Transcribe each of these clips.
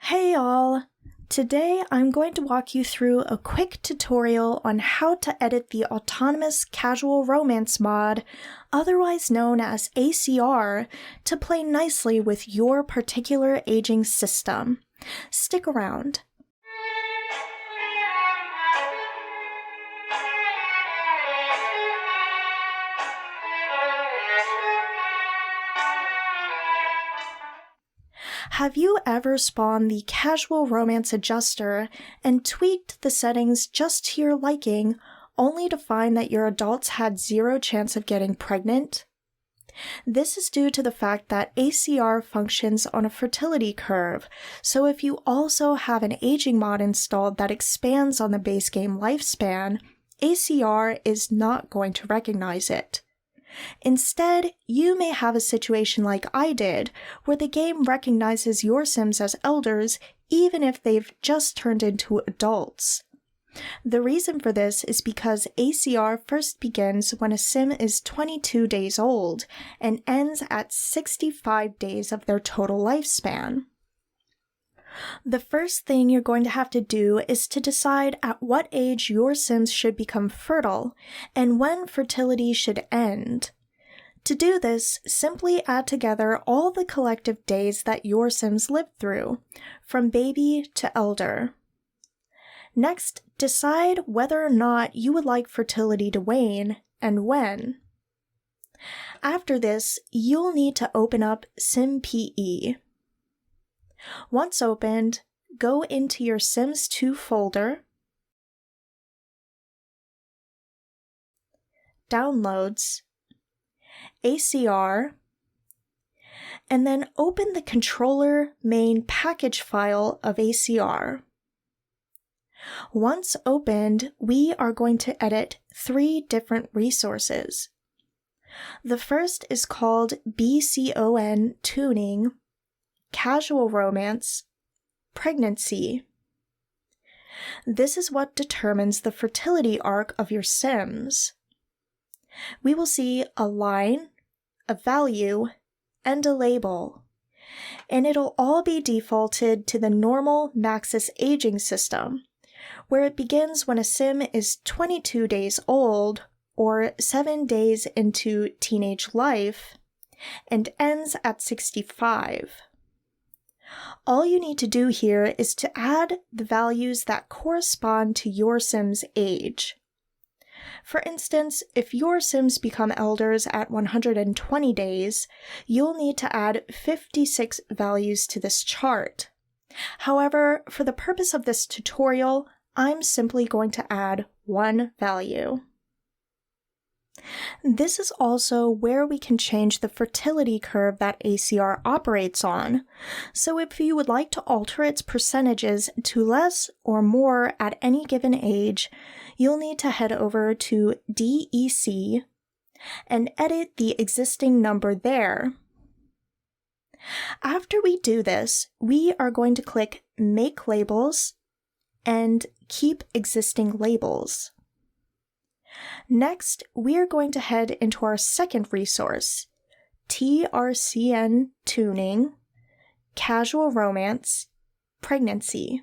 Hey all! Today I'm going to walk you through a quick tutorial on how to edit the Autonomous Casual Romance mod, otherwise known as ACR, to play nicely with your particular aging system. Stick around. Have you ever spawned the Casual Romance adjuster and tweaked the settings just to your liking, only to find that your adults had zero chance of getting pregnant? This is due to the fact that ACR functions on a fertility curve, so if you also have an aging mod installed that expands on the base game lifespan, ACR is not going to recognize it. Instead, you may have a situation like I did, where the game recognizes your Sims as elders even if they've just turned into adults. The reason for this is because ACR first begins when a Sim is 22 days old and ends at 65 days of their total lifespan. The first thing you're going to have to do is to decide at what age your Sims should become fertile and when fertility should end. To do this, simply add together all the collective days that your Sims lived through, from baby to elder. Next, decide whether or not you would like fertility to wane and when. After this, you'll need to open up SimPE. Once opened, go into your Sims 2 folder, Downloads, ACR, and then open the controller main package file of ACR. Once opened, we are going to edit 3 different resources. The first is called BCON Tuning, Casual Romance, Pregnancy. This is what determines the fertility arc of your Sims. We will see a line, a value, and a label, and it'll all be defaulted to the normal Maxis aging system, where it begins when a Sim is 22 days old, or 7 days into teenage life, and ends at 65. All you need to do here is to add the values that correspond to your Sim's age. For instance, if your Sims become elders at 120 days, you'll need to add 56 values to this chart. However, for the purpose of this tutorial, I'm simply going to add 1 value. This is also where we can change the fertility curve that ACR operates on, so if you would like to alter its percentages to less or more at any given age, you'll need to head over to DEC and edit the existing number there. After we do this, we are going to click Make Labels and Keep Existing Labels. Next, we are going to head into our second resource, TRCN Tuning, Casual Romance, Pregnancy.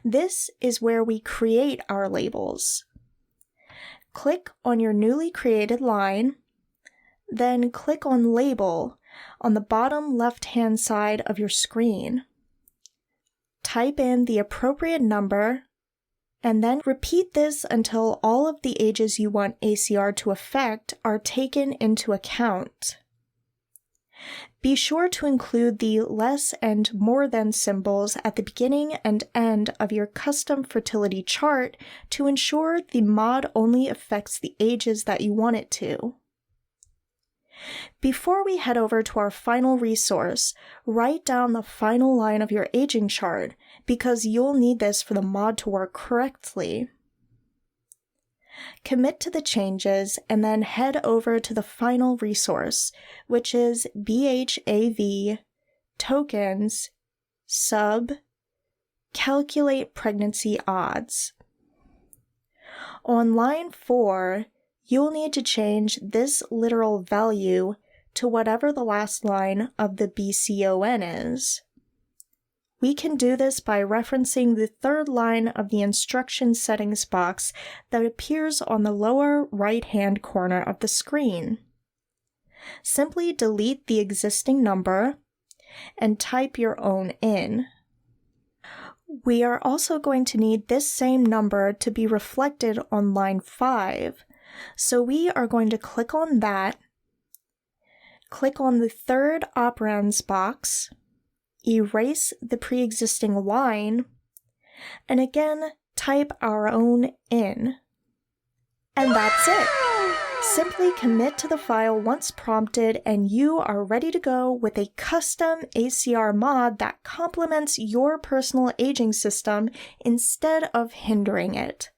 This is where we create our labels. Click on your newly created line, then click on Label on the bottom left-hand side of your screen. Type in the appropriate number, and then repeat this until all of the ages you want ACR to affect are taken into account. Be sure to include the less and more than symbols at the beginning and end of your custom fertility chart to ensure the mod only affects the ages that you want it to. Before we head over to our final resource, write down the final line of your aging chart, because you'll need this for the mod to work correctly. Commit to the changes and then head over to the final resource, which is BHAV Tokens Sub Calculate Pregnancy Odds. On line 4, you'll need to change this literal value to whatever the last line of the BCON is. We can do this by referencing the third line of the instruction settings box that appears on the lower right-hand corner of the screen. Simply delete the existing number and type your own in. We are also going to need this same number to be reflected on line 5, so we are going to click on that, click on the third operands box, erase the pre-existing line, and again type our own in. And that's it! Simply commit to the file once prompted and you are ready to go with a custom ACR mod that complements your personal aging system instead of hindering it.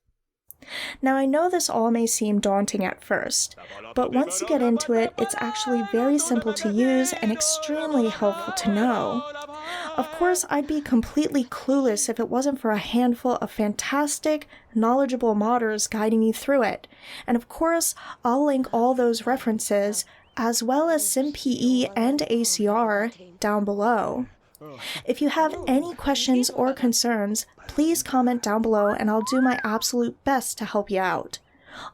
Now I know this all may seem daunting at first, but once you get into it, it's actually very simple to use and extremely helpful to know. Of course, I'd be completely clueless if it wasn't for a handful of fantastic, knowledgeable modders guiding you through it, and of course, I'll link all those references, as well as SimPE and ACR, down below. If you have any questions or concerns, please comment down below and I'll do my absolute best to help you out.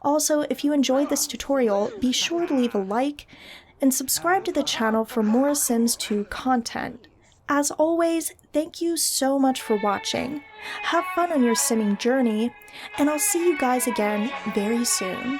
Also, if you enjoyed this tutorial, be sure to leave a like and subscribe to the channel for more Sims 2 content. As always, thank you so much for watching. Have fun on your simming journey, and I'll see you guys again very soon.